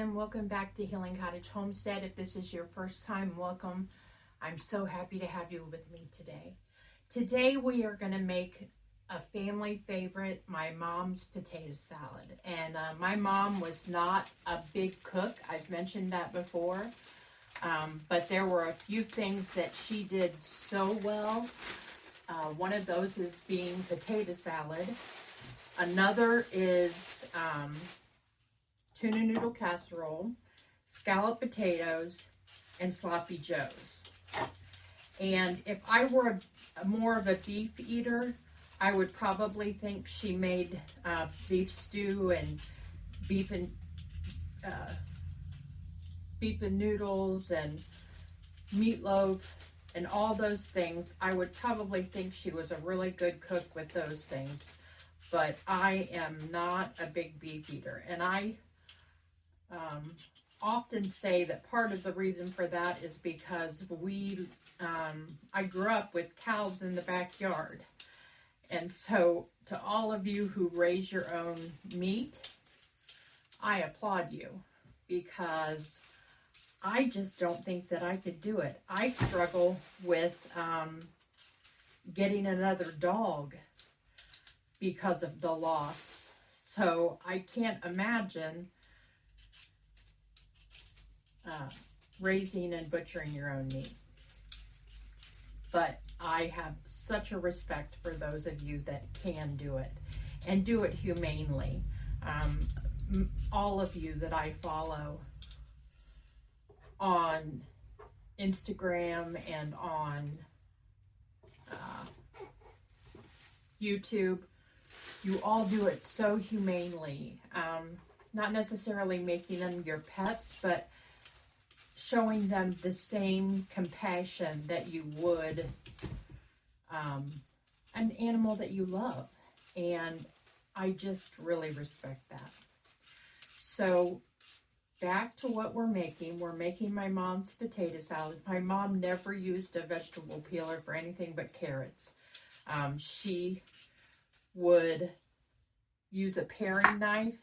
again. Welcome back to Healing Cottage Homestead. If this is your first time, welcome. I'm so happy to have you with me today. Today we are going to make a family favorite, my mom's potato salad. And my mom was not a big cook. I've mentioned that before. But there were a few things that she did so well. One of those is being potato salad. Another is tuna noodle casserole, scalloped potatoes, and sloppy joes. And if I were more of a beef eater, I would probably think she made beef stew and beef and noodles and meatloaf and all those things. I would probably think she was a really good cook with those things. But I am not a big beef eater. And I often say that part of the reason for that is because I grew up with cows in the backyard. And so to all of you who raise your own meat, I applaud you, because I just don't think that I could do it. I struggle with getting another dog because of the loss. So I can't imagine raising and butchering your own meat. But I have such a respect for those of you that can do it and do it humanely. All of you that I follow on Instagram and on YouTube, you all do it so humanely. Not necessarily making them your pets, but showing them the same compassion that you would an animal that you love. And I just really respect that. So back to what we're making. We're making my mom's potato salad. My mom never used a vegetable peeler for anything but carrots. She would use a paring knife,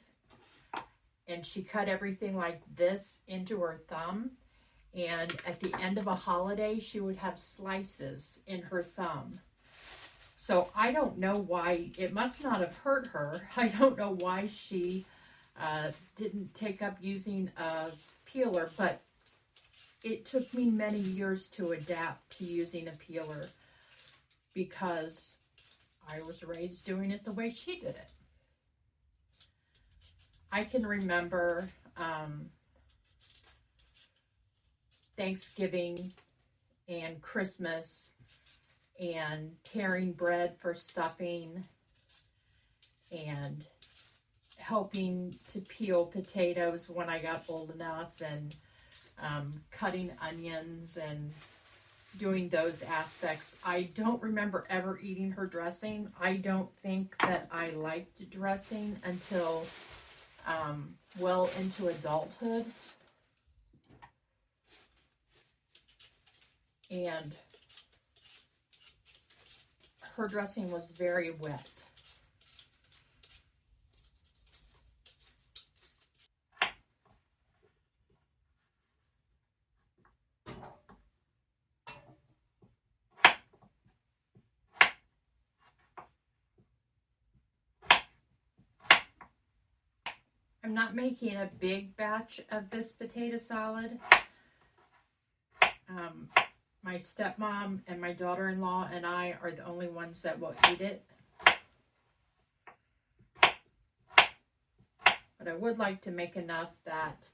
and she cut everything like this into her thumb. And at the end of a holiday, she would have slices in her thumb. So I don't know why, it must not have hurt her. I don't know why she didn't take up using a peeler, but it took me many years to adapt to using a peeler because I was raised doing it the way she did it. I can remember Thanksgiving and Christmas and tearing bread for stuffing and helping to peel potatoes when I got old enough, and cutting onions and doing those aspects. I don't remember ever eating her dressing. I don't think that I liked dressing until well into adulthood. And her dressing was very wet. I'm not making a big batch of this potato salad. My stepmom and my daughter-in-law and I are the only ones that will eat it. But I would like to make enough that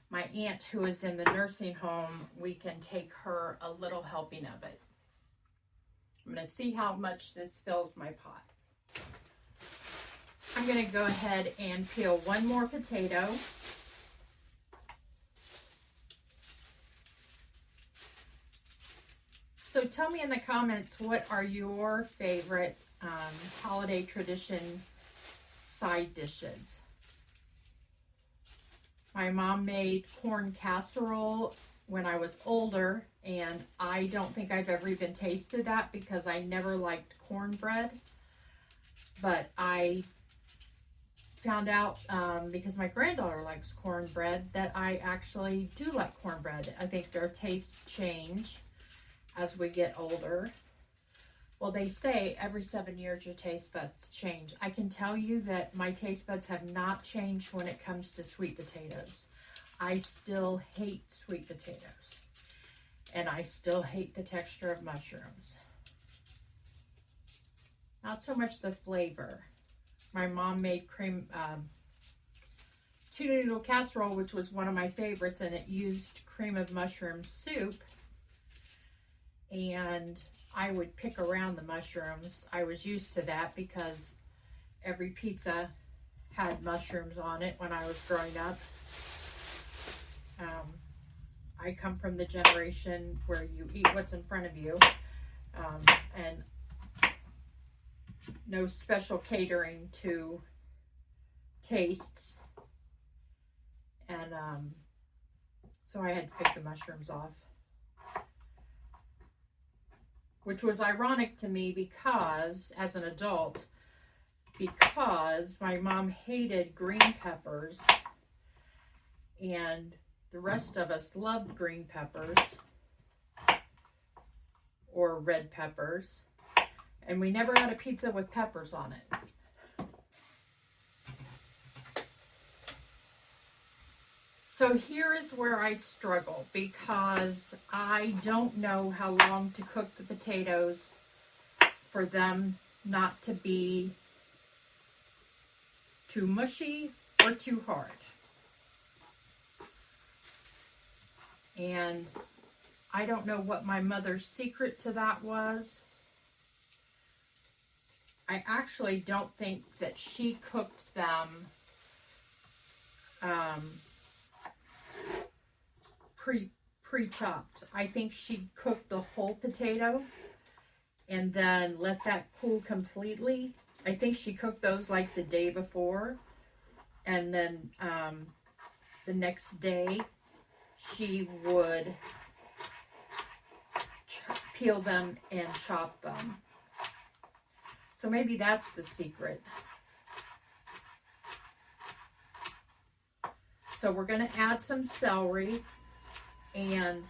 my aunt, who is in the nursing home, we can take her a little helping of it. I'm going to see how much this fills my pot. I'm going to go ahead and peel one more potato. So tell me in the comments, what are your favorite holiday tradition side dishes? My mom made corn casserole when I was older, and I don't think I've ever even tasted that because I never liked cornbread. But I found out because my granddaughter likes cornbread that I actually do like cornbread. I think their tastes change as we get older. Well, they say every 7 years your taste buds change. I can tell you that my taste buds have not changed when it comes to sweet potatoes. I still hate sweet potatoes. And I still hate the texture of mushrooms. Not so much the flavor. My mom made tuna noodle casserole, which was one of my favorites, and it used cream of mushroom soup. And I would pick around the mushrooms. I was used to that because every pizza had mushrooms on it when I was growing up. I come from the generation where you eat what's in front of you, and no special catering to tastes. And so I had to pick the mushrooms off, which was ironic to me because, as an adult, because my mom hated green peppers and the rest of us loved green peppers or red peppers, and we never had a pizza with peppers on it. So here is where I struggle, because I don't know how long to cook the potatoes for them not to be too mushy or too hard. And I don't know what my mother's secret to that was. I actually don't think that she cooked them pre-chopped. I think she cooked the whole potato and then let that cool completely. I think she cooked those like the day before, and then the next day she would peel them and chop them. So maybe that's the secret. So we're going to add some celery, and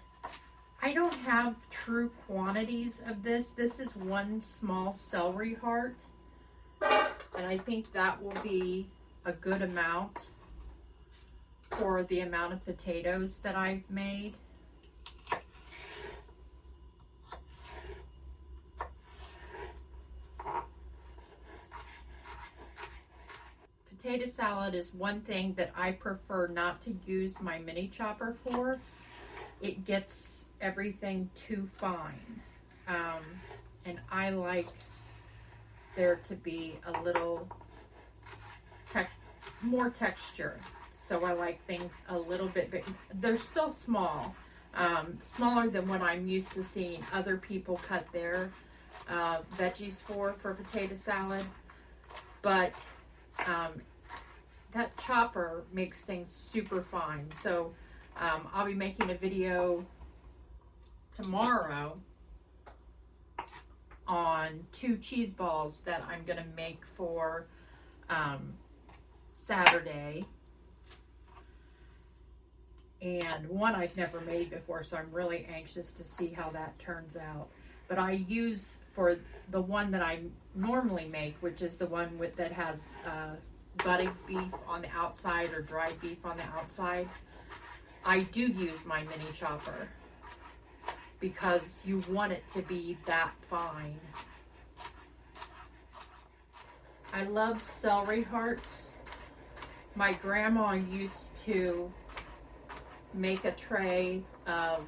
I don't have true quantities of this. This is one small celery heart, and I think that will be a good amount for the amount of potatoes that I've made. Potato salad is one thing that I prefer not to use my mini chopper for. It gets everything too fine. And I like there to be a little more texture. So I like things a little bit big. They're still small, smaller than what I'm used to seeing other people cut their veggies for potato salad. But that chopper makes things super fine. So I'll be making a video tomorrow on 2 cheese balls that I'm gonna make for Saturday. And one I've never made before, so I'm really anxious to see how that turns out. But I use, for the one that I normally make, which is the one that has budding beef on the outside or dried beef on the outside, I do use my mini chopper because you want it to be that fine. I love celery hearts. My grandma used to make a tray of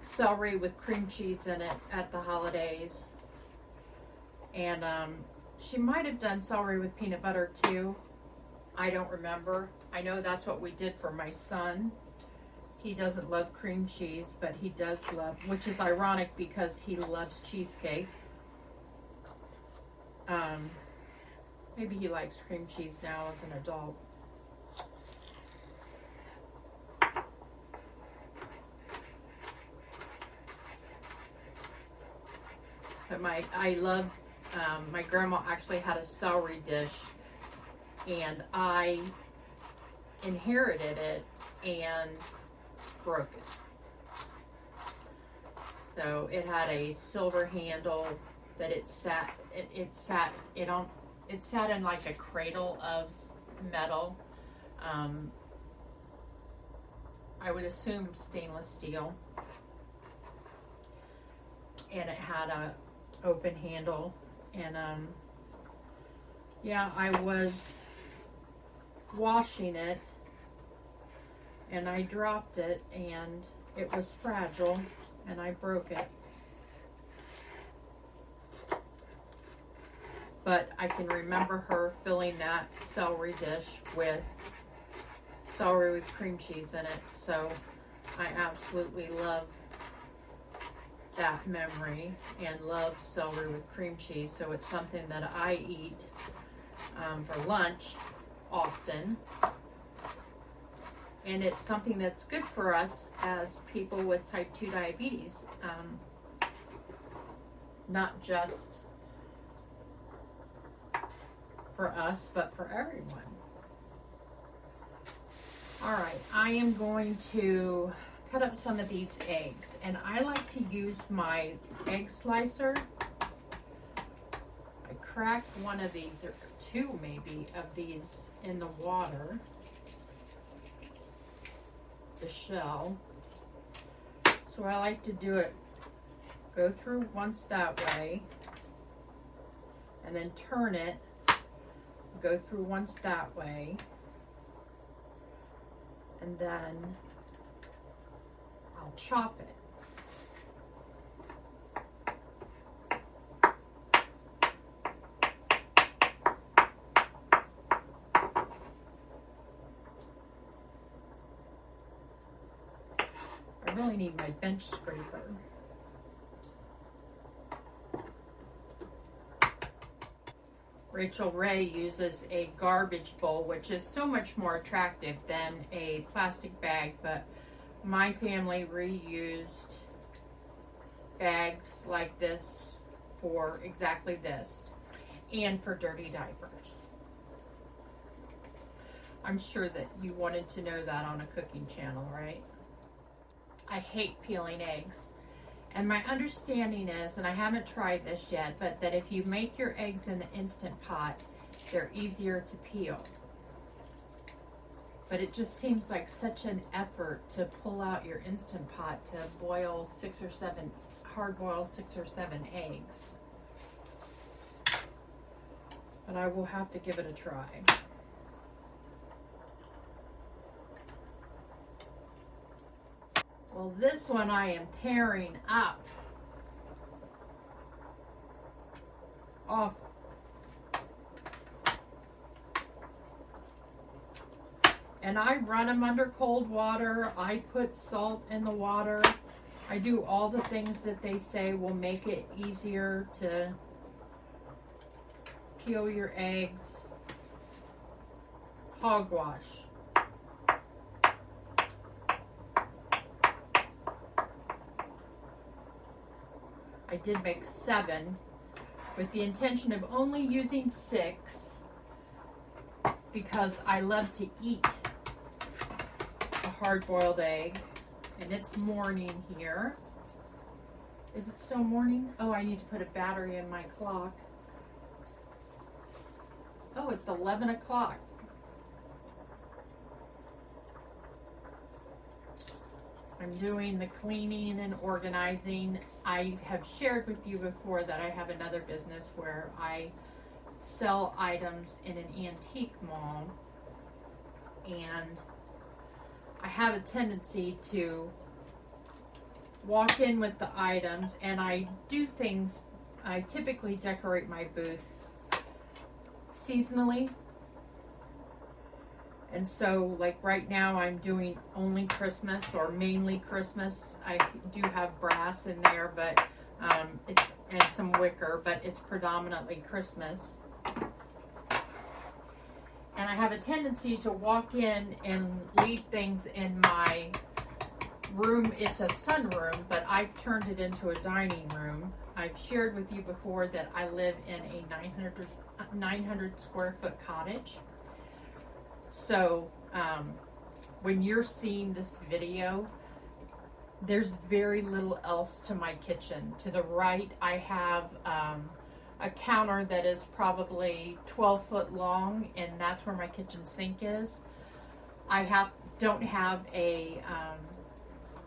celery with cream cheese in it at the holidays. And she might have done celery with peanut butter too. I don't remember. I know that's what we did for my son. He doesn't love cream cheese, but he does love, which is ironic because he loves cheesecake. Maybe he likes cream cheese now as an adult. But I love, my grandma actually had a celery dish and I inherited it and broke it. So it had a silver handle that it sat in like a cradle of metal. I would assume stainless steel, and it had a open handle. And yeah, I was washing it and I dropped it, and it was fragile and I broke it. But I can remember her filling that celery dish with celery with cream cheese in it. So I absolutely love that memory and love celery with cream cheese. So it's something that I eat for lunch often. And it's something that's good for us as people with type 2 diabetes. Not just for us, but for everyone. All right, I am going to cut up some of these eggs, and I like to use my egg slicer. I cracked one of these, or two maybe, of these in the water, the shell. So I like to do it, go through once that way, and then turn it, go through once that way, and then I'll chop it. I really need my bench scraper. Rachel Ray uses a garbage bowl, which is so much more attractive than a plastic bag, but my family reused bags like this for exactly this, and for dirty diapers. I'm sure that you wanted to know that on a cooking channel, right? I hate peeling eggs. And my understanding is, and I haven't tried this yet, but that if you make your eggs in the Instant Pot, they're easier to peel. But it just seems like such an effort to pull out your Instant Pot to boil hard boil 6 or 7 eggs. But I will have to give it a try. Well, this one I am tearing up off. And I run them under cold water. I put salt in the water. I do all the things that they say will make it easier to peel your eggs. Hogwash. I did make 7 with the intention of only using 6 because I love to eat a hard-boiled egg. And it's morning here. Is it still morning? Oh, I need to put a battery in my clock. Oh, it's 11 o'clock. I'm doing the cleaning and organizing. I have shared with you before that I have another business where I sell items in an antique mall, and I have a tendency to walk in with the items, and I do things. I typically decorate my booth seasonally. And so, like right now, I'm doing only Christmas or mainly Christmas. I do have brass in there, but and some wicker, but it's predominantly Christmas. And I have a tendency to walk in and leave things in my room. It's a sunroom, but I've turned it into a dining room. I've shared with you before that I live in a 900 square foot cottage. So when you're seeing this video, there's very little else to my kitchen. To the right, I have a counter that is probably 12 foot long, and that's where my kitchen sink is. I don't have a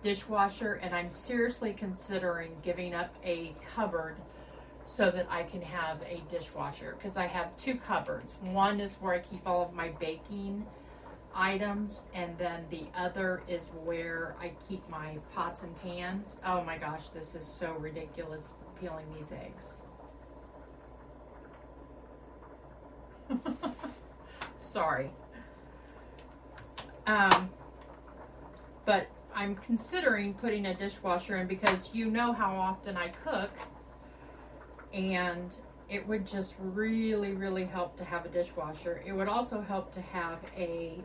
dishwasher, and I'm seriously considering giving up a cupboard so that I can have a dishwasher, because I have two cupboards. One is where I keep all of my baking items, and then the other is where I keep my pots and pans. Oh my gosh, this is so ridiculous, peeling these eggs. Sorry. But I'm considering putting a dishwasher in, because you know how often I cook, and it would just really, really help to have a dishwasher. It would also help to have a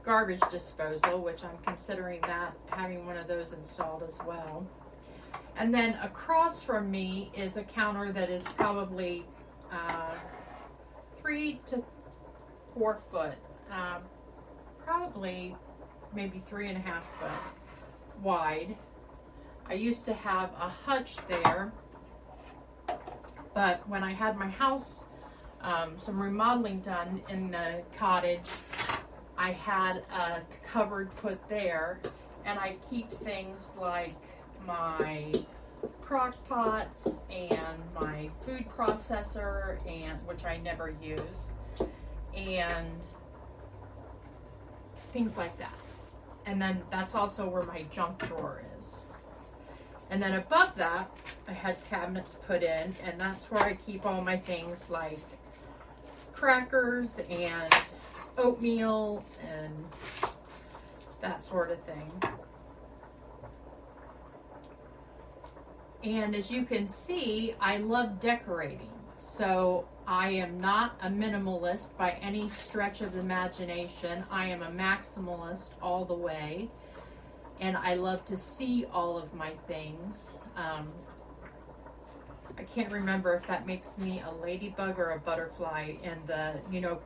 garbage disposal, which I'm considering having one of those installed as well. And then across from me is a counter that is probably 3 to 4 foot, probably maybe 3.5 foot wide. I used to have a hutch there, but when I had my house, some remodeling done in the cottage, I had a cupboard put there, and I keep things like my crock pots and my food processor, and which I never use, and things like that. And then that's also where my junk drawer is. And then above that, I had cabinets put in, and that's where I keep all my things like crackers and oatmeal and that sort of thing. And as you can see, I love decorating. So I am not a minimalist by any stretch of the imagination. I am a maximalist all the way. And I love to see all of my things. I can't remember if that makes me a ladybug or a butterfly, and the,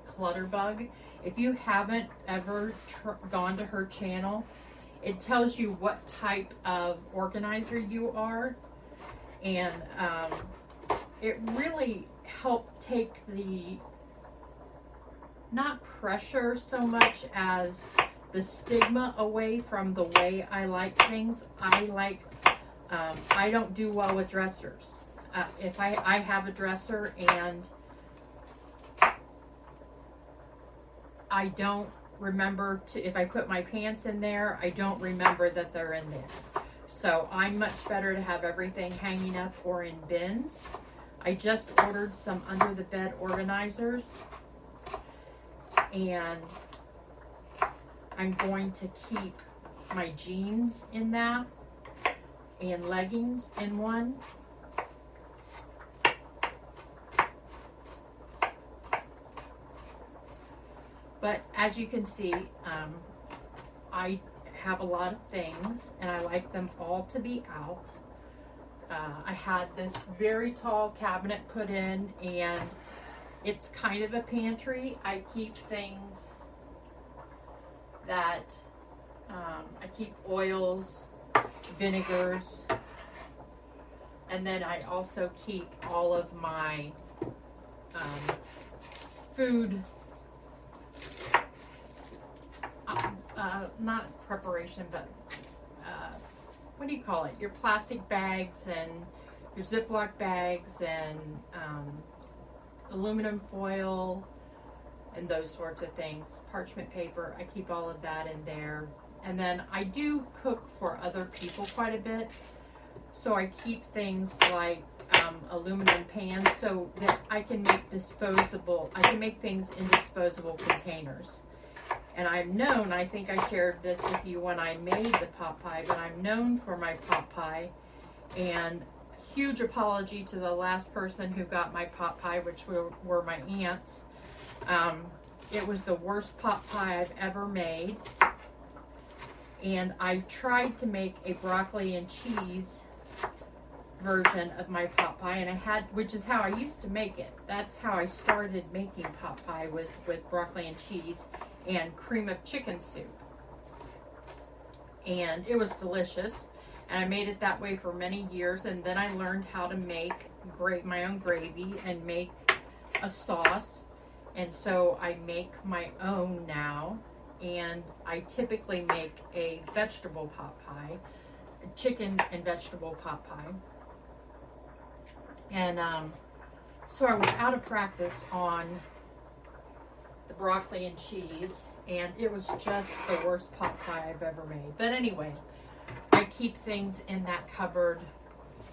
clutter bug. If you haven't ever gone to her channel, it tells you what type of organizer you are. And it really helped take the, not pressure so much as the stigma away from the way I like things. I don't do well with dressers. If I have a dresser and I don't remember if I put my pants in there, I don't remember that they're in there. So I'm much better to have everything hanging up or in bins. I just ordered some under the bed organizers, and I'm going to keep my jeans in that and leggings in one. But as you can see, I have a lot of things, and I like them all to be out. I had this very tall cabinet put in, and it's kind of a pantry. I keep things that, I keep oils, vinegars, and then I also keep all of my food, not preparation, but what do you call it? Your plastic bags and your Ziploc bags and aluminum foil and those sorts of things. Parchment paper, I keep all of that in there. And then I do cook for other people quite a bit, so I keep things like aluminum pans so that I can make things in disposable containers. And I'm known, I think I shared this with you when I made the pot pie, but I'm known for my pot pie. And huge apology to the last person who got my pot pie, which were my aunts. It was the worst pot pie I've ever made. And I tried to make a broccoli and cheese version of my pot pie, and I had, which is how I used to make it. That's how I started making pot pie, was with broccoli and cheese and cream of chicken soup. And it was delicious, and I made it that way for many years. And then I learned how to make my own gravy and make a sauce, and so I make my own now. And I typically make a vegetable pot pie, a chicken and vegetable pot pie. And so I was out of practice on the broccoli and cheese, and it was just the worst pot pie I've ever made. But anyway, I keep things in that cupboard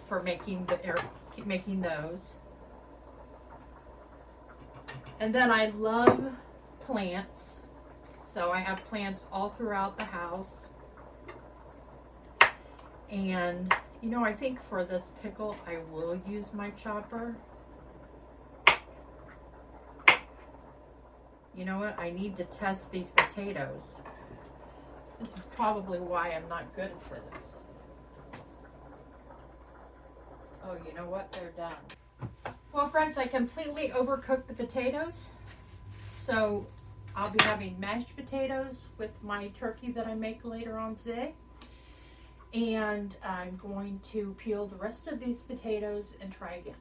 for making those. And then I love plants, so I have plants all throughout the house. And you know, I think for this pickle I will use my chopper. You know what? I need to test these potatoes. This is probably why I'm not good at this. Oh, you know what? They're done. Well, friends, I completely overcooked the potatoes. So I'll be having mashed potatoes with my turkey that I make later on today. And I'm going to peel the rest of these potatoes and try again.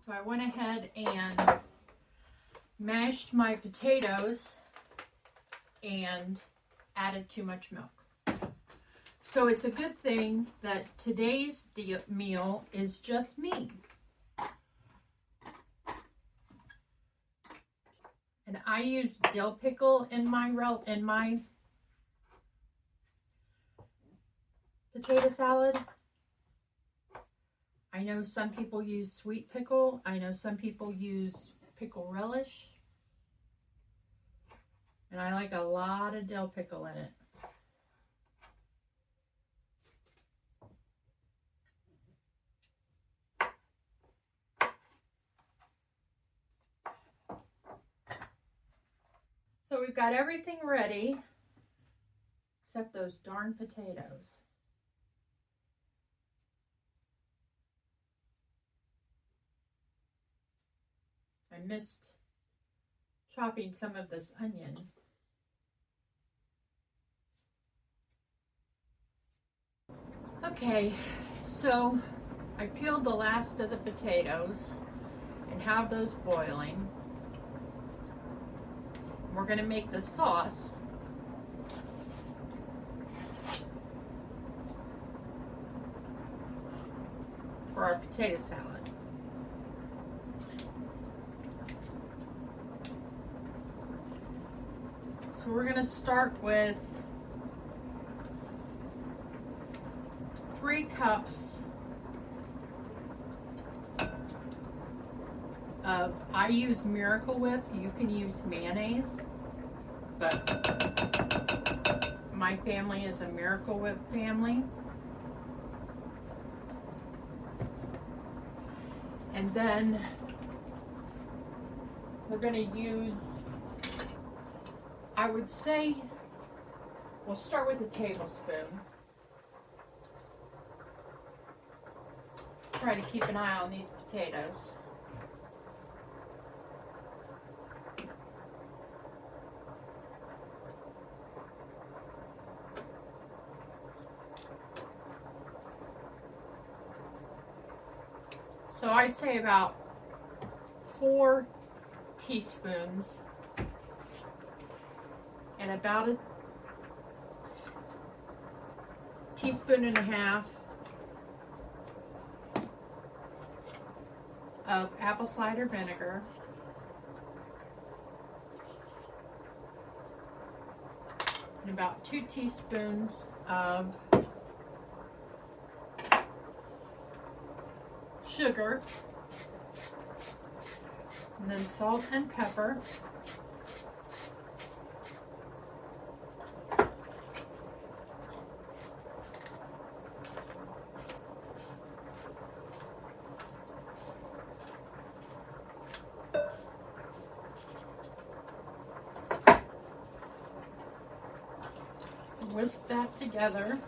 So I went ahead and mashed my potatoes and added too much milk. So it's a good thing that today's meal is just me. And I use dill pickle in my potato salad. I know some people use sweet pickle. I know some people use pickle relish. And I like a lot of dill pickle in it. So we've got everything ready except those darn potatoes. I missed chopping some of this onion. Okay, so I peeled the last of the potatoes and have those boiling. We're going to make the sauce. For our potato salad. So we're going to start with 3 cups of, I use Miracle Whip. You can use mayonnaise, but my family is a Miracle Whip family. And then we're going to use, I would say, we'll start with a tablespoon. Try to keep an eye on these potatoes. So I'd say about 4 teaspoons and about a teaspoon and a half of apple cider vinegar, and about 2 teaspoons of sugar, and then salt and pepper. Whisk that together.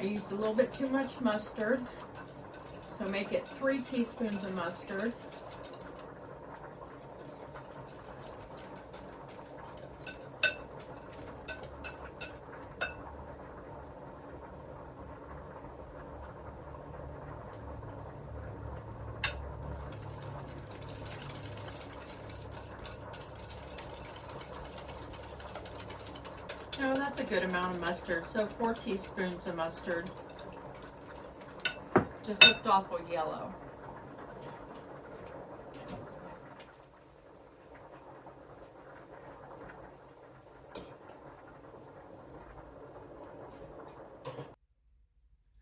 used a little bit too much mustard, so make it 3 teaspoons of mustard. No, that's a good amount of mustard. So 4 teaspoons of mustard. Just looked awful yellow.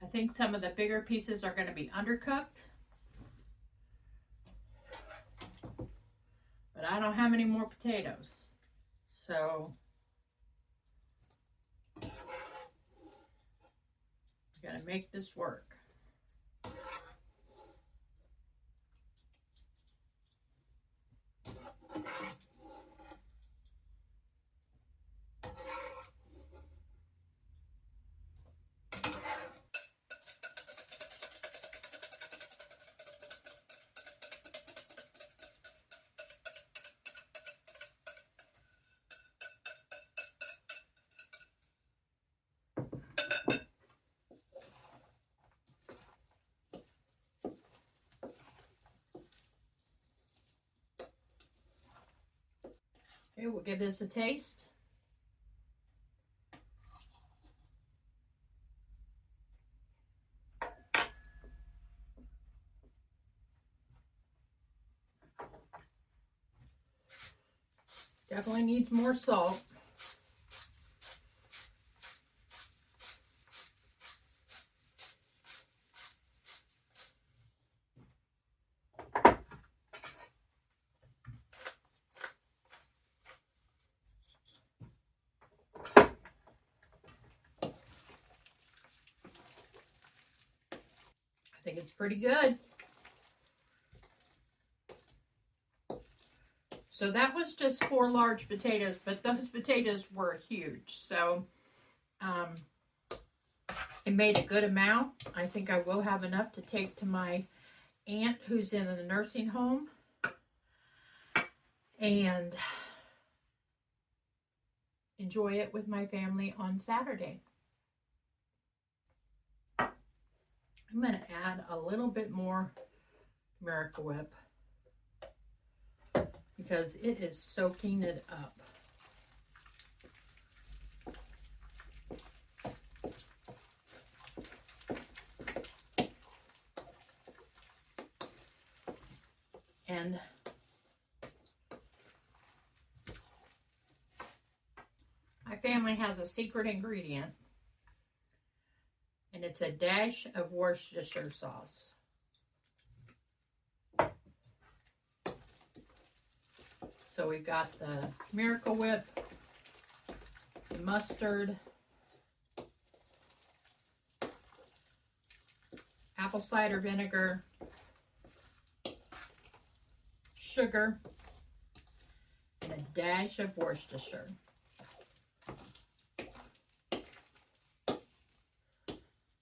I think some of the bigger pieces are going to be undercooked. But I don't have any more potatoes. So gotta make this work. Okay, we'll give this a taste. Definitely needs more salt. I think it's pretty good. So that was just 4 large potatoes, but those potatoes were huge. So it made a good amount. I think I will have enough to take to my aunt who's in a nursing home and enjoy it with my family on Saturday. I'm going to add a little bit more Miracle Whip because it is soaking it up. And my family has a secret ingredient, and it's a dash of Worcestershire sauce. So we've got the Miracle Whip, the mustard, apple cider vinegar, sugar, and a dash of Worcestershire.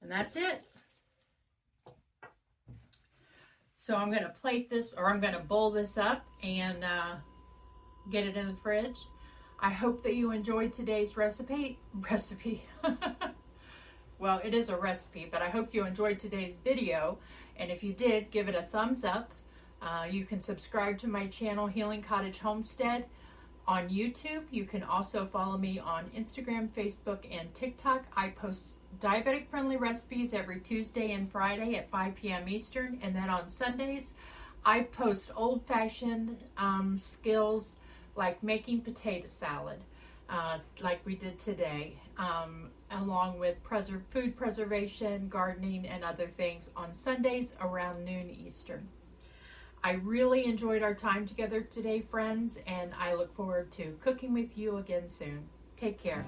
And that's it. So I'm going to plate this, or I'm going to bowl this up and get it in the fridge. I hope that you enjoyed today's recipe. Well, it is a recipe, but I hope you enjoyed today's video. And if you did, give it a thumbs up. You can subscribe to my channel, Healing Cottage Homestead, on YouTube. You can also follow me on Instagram, Facebook, and TikTok. I post diabetic-friendly recipes every Tuesday and Friday at 5 p.m. Eastern. And then on Sundays, I post old-fashioned skills like making potato salad, like we did today, along with food preservation, gardening, and other things on Sundays around noon Eastern. I really enjoyed our time together today, friends, and I look forward to cooking with you again soon. Take care.